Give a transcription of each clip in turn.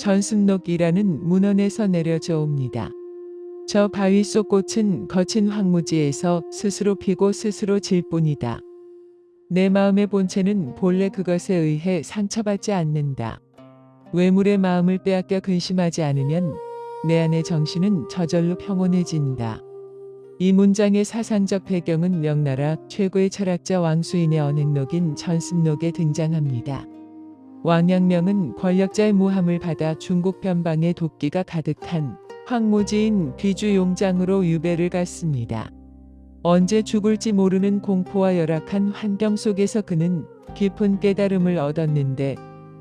전승록이라는 문헌에서 내려져 옵니다. 저 바위 속 꽃은 거친 황무지에서 스스로 피고 스스로 질 뿐이다. 내 마음의 본체는 본래 그것에 의해 상처받지 않는다. 외물의 마음을 빼앗겨 근심하지 않으면 내 안의 정신은 저절로 평온해진다. 이 문장의 사상적 배경은 명나라 최고의 철학자 왕수인의 언행록인 전승록에 등장합니다. 왕양명은 권력자의 모함을 받아 중국 변방에 도끼가 가득한 황무지인 귀주용장으로 유배를 갔습니다. 언제 죽을지 모르는 공포와 열악한 환경 속에서 그는 깊은 깨달음을 얻었는데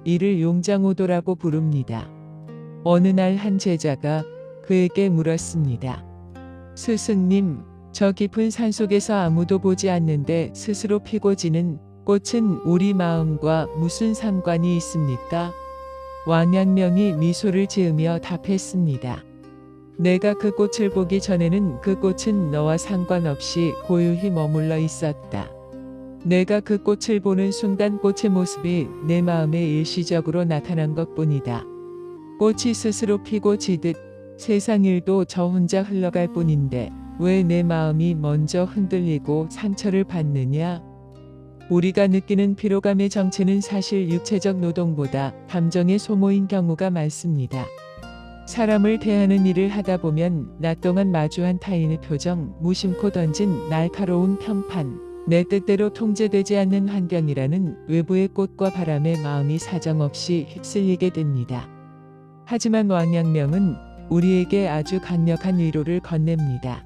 이를 용장오도라고 부릅니다. 어느 날 한 제자가 그에게 물었습니다. 스승님, 저 깊은 산속에서 아무도 보지 않는데 스스로 피고 지는 꽃은 우리 마음과 무슨 상관이 있습니까? 왕양명이 미소를 지으며 답했습니다. 내가 그 꽃을 보기 전에는 그 꽃은 너와 상관없이 고요히 머물러 있었다. 내가 그 꽃을 보는 순간 꽃의 모습이 내 마음에 일시적으로 나타난 것뿐이다. 꽃이 스스로 피고 지듯 세상 일도 저 혼자 흘러갈 뿐인데 왜 내 마음이 먼저 흔들리고 상처를 받느냐? 우리가 느끼는 피로감의 정체는 사실 육체적 노동보다 감정의 소모인 경우가 많습니다. 사람을 대하는 일을 하다 보면 낮 동안 마주한 타인의 표정, 무심코 던진 날카로운 평판, 내 뜻대로 통제되지 않는 환경이라는 외부의 꽃과 바람에 마음이 사정없이 휩쓸리게 됩니다. 하지만 왕양명은 우리에게 아주 강력한 위로를 건넵니다.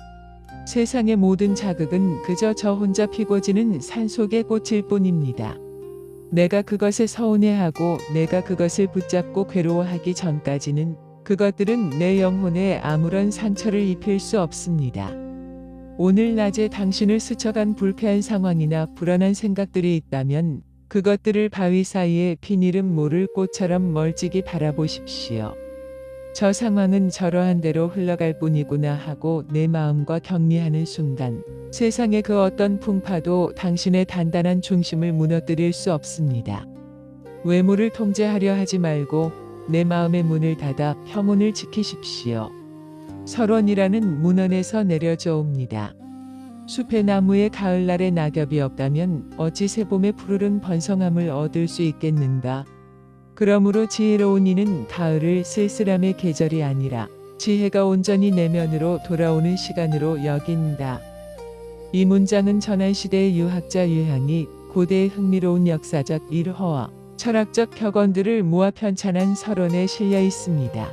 세상의 모든 자극은 그저 저 혼자 피고 지는 산속의 꽃일 뿐입니다. 내가 그것에 서운해하고 내가 그것을 붙잡고 괴로워하기 전까지는 그것들은 내 영혼에 아무런 상처를 입힐 수 없습니다. 오늘 낮에 당신을 스쳐간 불쾌한 상황이나 불안한 생각들이 있다면 그것들을 바위 사이에 핀 이름 모를 꽃처럼 멀찍이 바라보십시오. 저 상황은 저러한 대로 흘러갈 뿐이구나 하고 내 마음과 격리하는 순간 세상의 그 어떤 풍파도 당신의 단단한 중심을 무너뜨릴 수 없습니다. 외모를 통제하려 하지 말고 내 마음의 문을 닫아 평온을 지키십시오. 설원이라는 문헌에서 내려져 옵니다. 숲의 나무에 가을날의 낙엽이 없다면 어찌 새봄의 푸르른 번성함을 얻을 수 있겠는가? 그러므로 지혜로운 이는 가을을 쓸쓸함의 계절이 아니라 지혜가 온전히 내면으로 돌아오는 시간으로 여긴다. 이 문장은 전한시대의 유학자 유향이 고대의 흥미로운 역사적 일화와 철학적 격언들을 모아 편찬한 서론에 실려 있습니다.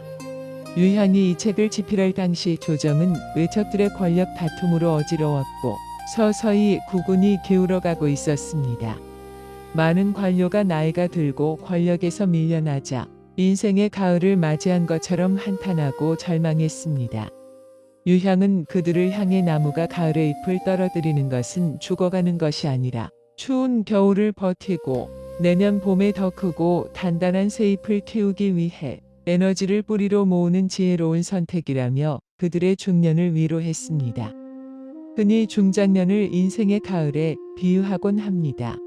유향이 이 책을 집필할 당시 조정은 외척들의 권력 다툼으로 어지러웠고 서서히 국운이 기울어가고 있었습니다. 많은 관료가 나이가 들고 권력에서 밀려나자 인생의 가을을 맞이한 것처럼 한탄하고 절망했습니다. 유향은 그들을 향해 나무가 가을의 잎을 떨어뜨리는 것은 죽어가는 것이 아니라 추운 겨울을 버티고 내년 봄에 더 크고 단단한 새 잎을 키우기 위해 에너지를 뿌리로 모으는 지혜로운 선택이라며 그들의 중년을 위로했습니다. 흔히 중장년을 인생의 가을에 비유하곤 합니다.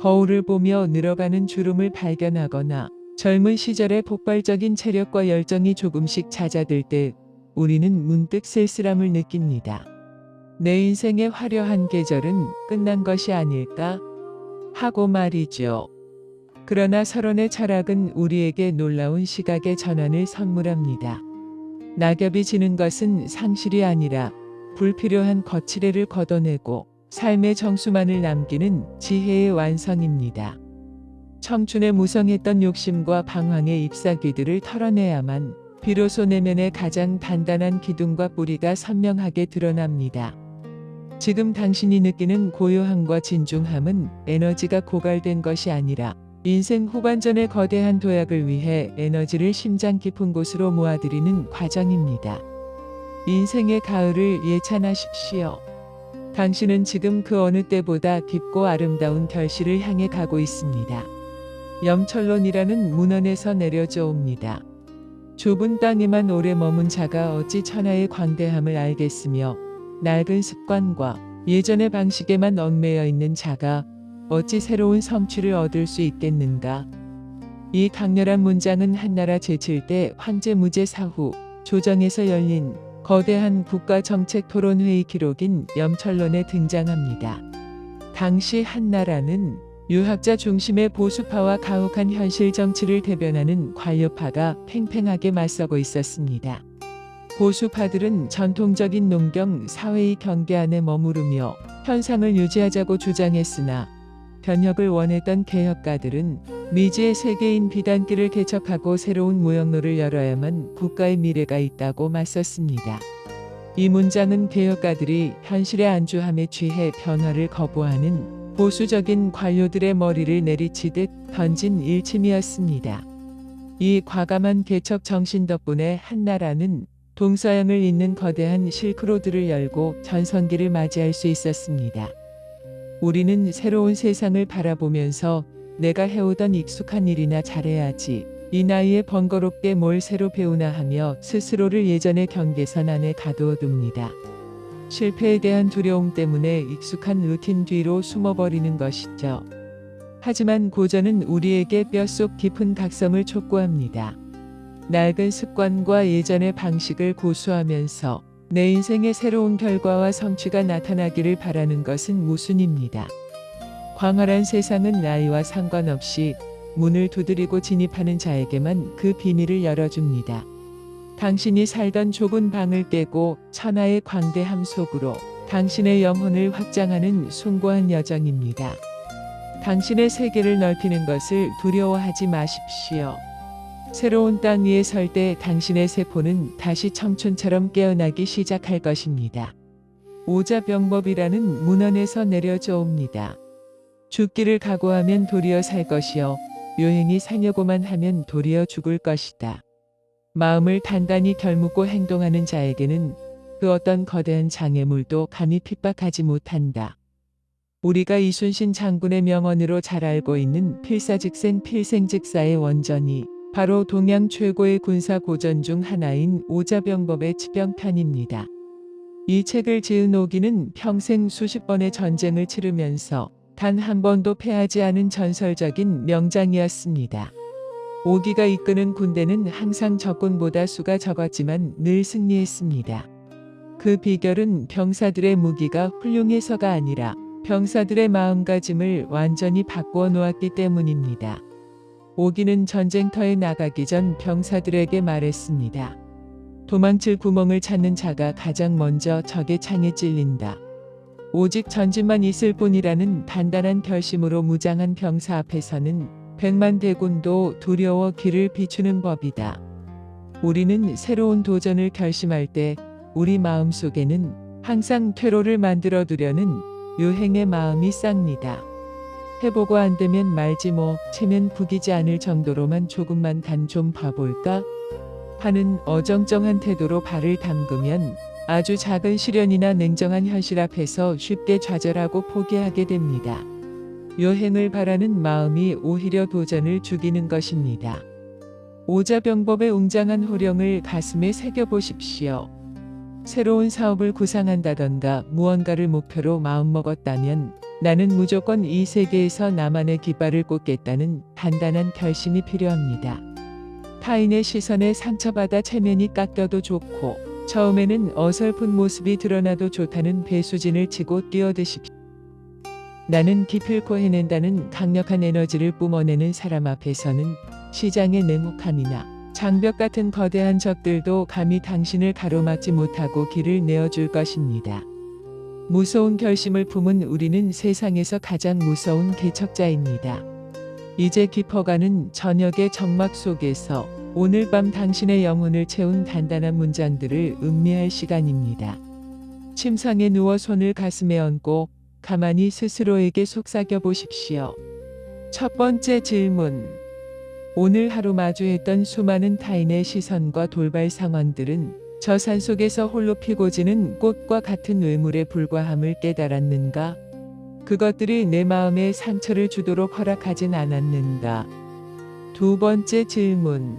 거울을 보며 늘어가는 주름을 발견하거나 젊은 시절의 폭발적인 체력과 열정이 조금씩 잦아들 때 우리는 문득 쓸쓸함을 느낍니다. 내 인생의 화려한 계절은 끝난 것이 아닐까 하고 말이죠. 그러나 서론의 철학은 우리에게 놀라운 시각의 전환을 선물합니다. 낙엽이 지는 것은 상실이 아니라 불필요한 거칠애를 걷어내고 삶의 정수만을 남기는 지혜의 완성입니다. 청춘의 무성했던 욕심과 방황의 잎사귀들을 털어내야만 비로소 내면의 가장 단단한 기둥과 뿌리가 선명하게 드러납니다. 지금 당신이 느끼는 고요함과 진중함은 에너지가 고갈된 것이 아니라 인생 후반전의 거대한 도약을 위해 에너지를 심장 깊은 곳으로 모아들이는 과정입니다. 인생의 가을을 예찬하십시오. 당신은 지금 그 어느 때보다 깊고 아름다운 결실을 향해 가고 있습니다. 염철론이라는 문헌에서 내려져 옵니다. 좁은 땅에만 오래 머문 자가 어찌 천하의 광대함을 알겠으며 낡은 습관과 예전의 방식에만 얽매여 있는 자가 어찌 새로운 성취를 얻을 수 있겠는가? 이 강렬한 문장은 한나라 제7대 황제 무제 사후 조정에서 열린 거대한 국가정책 토론회의 기록인 염철론에 등장합니다. 당시 한나라는 유학자 중심의 보수파와 가혹한 현실 정치를 대변하는 관료파가 팽팽하게 맞서고 있었습니다. 보수파들은 전통적인 농경 사회의 경계 안에 머무르며 현상을 유지하자고 주장했으나 변혁을 원했던 개혁가들은 미지의 세계인 비단길을 개척하고 새로운 무역로를 열어야만 국가의 미래가 있다고 맞섰습니다. 이 문장은 개혁가들이 현실에 안주함에 취해 변화를 거부하는 보수적인 관료들의 머리를 내리치듯 던진 일침이었습니다. 이 과감한 개척 정신 덕분에 한나라는 동서양을 잇는 거대한 실크로드를 열고 전성기를 맞이할 수 있었습니다. 우리는 새로운 세상을 바라보면서 내가 해오던 익숙한 일이나 잘해야지, 이 나이에 번거롭게 뭘 새로 배우나 하며 스스로를 예전의 경계선 안에 가두어둡니다. 실패에 대한 두려움 때문에 익숙한 루틴 뒤로 숨어버리는 것이죠. 하지만 고전은 우리에게 뼛속 깊은 각성을 촉구합니다. 낡은 습관과 예전의 방식을 고수하면서 내 인생의 새로운 결과와 성취가 나타나기를 바라는 것은 무순입니다. 광활한 세상은 나이와 상관없이 문을 두드리고 진입하는 자에게만 그 비밀을 열어줍니다. 당신이 살던 좁은 방을 깨고 천하의 광대함 속으로 당신의 영혼을 확장하는 숭고한 여정입니다. 당신의 세계를 넓히는 것을 두려워하지 마십시오. 새로운 땅 위에 설 때 당신의 세포는 다시 청춘처럼 깨어나기 시작할 것입니다. 오자병법이라는 문헌에서 내려져 옵니다. 죽기를 각오하면 도리어 살 것이요 요행이 살려고만 하면 도리어 죽을 것이다. 마음을 단단히 결묻고 행동하는 자에게는 그 어떤 거대한 장애물도 감히 핍박하지 못한다. 우리가 이순신 장군의 명언으로 잘 알고 있는 필사즉생 필생즉사의 원전이 바로 동양 최고의 군사 고전 중 하나인 오자병법의 치병편입니다. 이 책을 지은 오기는 평생 수십 번의 전쟁을 치르면서 단 한 번도 패하지 않은 전설적인 명장이었습니다. 오기가 이끄는 군대는 항상 적군보다 수가 적었지만 늘 승리했습니다. 그 비결은 병사들의 무기가 훌륭해서가 아니라 병사들의 마음가짐을 완전히 바꾸어 놓았기 때문입니다. 오기는 전쟁터에 나가기 전 병사들에게 말했습니다. 도망칠 구멍을 찾는 자가 가장 먼저 적의 창에 찔린다. 오직 전진만 있을 뿐이라는 단단한 결심으로 무장한 병사 앞에서는 100만 대군도 두려워 귀를 비추는 법이다. 우리는 새로운 도전을 결심할 때 우리 마음속에는 항상 퇴로를 만들어 두려는 유행의 마음이 싹니다. 해보고 안 되면 말지 뭐, 체면 구기지 않을 정도로만 조금만 간 좀 봐볼까? 하는 어정쩡한 태도로 발을 담그면 아주 작은 시련이나 냉정한 현실 앞에서 쉽게 좌절하고 포기하게 됩니다. 요행을 바라는 마음이 오히려 도전을 죽이는 것입니다. 오자병법의 웅장한 호령을 가슴에 새겨보십시오. 새로운 사업을 구상한다던가 무언가를 목표로 마음먹었다면 나는 무조건 이 세계에서 나만의 깃발을 꽂겠다는 단단한 결심이 필요합니다. 타인의 시선에 상처받아 체면이 깎여도 좋고 처음에는 어설픈 모습이 드러나도 좋다는 배수진을 치고 뛰어드십시오. 나는 기필코 해낸다는 강력한 에너지를 뿜어내는 사람 앞에서는 시장의 냉혹함이나 장벽 같은 거대한 적들도 감히 당신을 가로막지 못하고 길을 내어줄 것입니다. 무서운 결심을 품은 우리는 세상에서 가장 무서운 개척자입니다. 이제 깊어가는 저녁의 정막 속에서 오늘 밤 당신의 영혼을 채운 단단한 문장들을 음미할 시간입니다. 침상에 누워 손을 가슴에 얹고 가만히 스스로에게 속삭여 보십시오. 첫 번째 질문. 오늘 하루 마주했던 수많은 타인의 시선과 돌발 상황들은 저 산속에서 홀로 피고 지는 꽃과 같은 외물에 불과함을 깨달았는가? 그것들이 내 마음에 상처를 주도록 허락하진 않았는가? 두 번째 질문.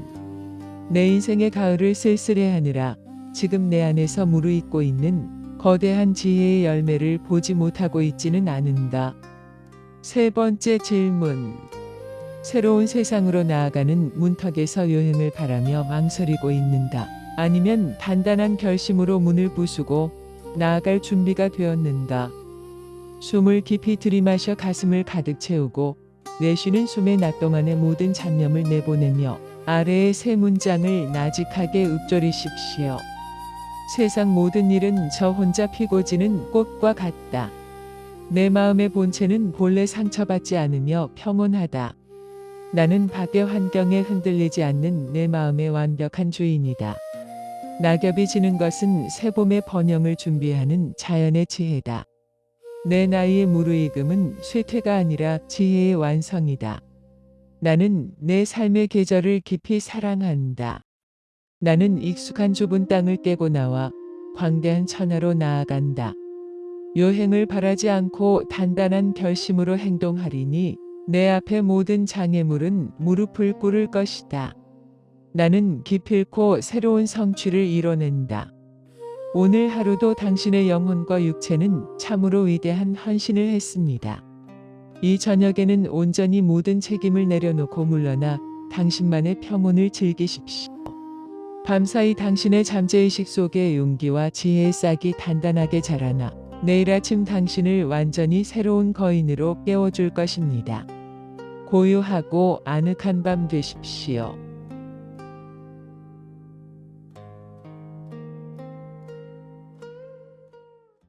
내 인생의 가을을 쓸쓸해하느라 지금 내 안에서 무르익고 있는 거대한 지혜의 열매를 보지 못하고 있지는 않은가? 세 번째 질문. 새로운 세상으로 나아가는 문턱에서 여행을 바라며 망설이고 있는가? 아니면 단단한 결심으로 문을 부수고 나아갈 준비가 되었는가? 숨을 깊이 들이마셔 가슴을 가득 채우고 내쉬는 숨의 낮 동안의 모든 잡념을 내보내며 아래의 세 문장을 나직하게 읊조리십시오. 세상 모든 일은 저 혼자 피고 지는 꽃과 같다. 내 마음의 본체는 본래 상처받지 않으며 평온하다. 나는 밖의 환경에 흔들리지 않는 내 마음의 완벽한 주인이다. 낙엽이 지는 것은 새봄의 번영을 준비하는 자연의 지혜다. 내 나이의 무르익음은 쇠퇴가 아니라 지혜의 완성이다. 나는 내 삶의 계절을 깊이 사랑한다. 나는 익숙한 좁은 땅을 깨고 나와 광대한 천하로 나아간다. 여행을 바라지 않고 단단한 결심으로 행동하리니 내 앞의 모든 장애물은 무릎을 꿇을 것이다. 나는 기필코 새로운 성취를 이뤄낸다. 오늘 하루도 당신의 영혼과 육체는 참으로 위대한 헌신을 했습니다. 이 저녁에는 온전히 모든 책임을 내려놓고 물러나 당신만의 평온을 즐기십시오. 밤사이 당신의 잠재의식 속에 용기와 지혜의 싹이 단단하게 자라나 내일 아침 당신을 완전히 새로운 거인으로 깨워줄 것입니다. 고요하고 아늑한 밤 되십시오.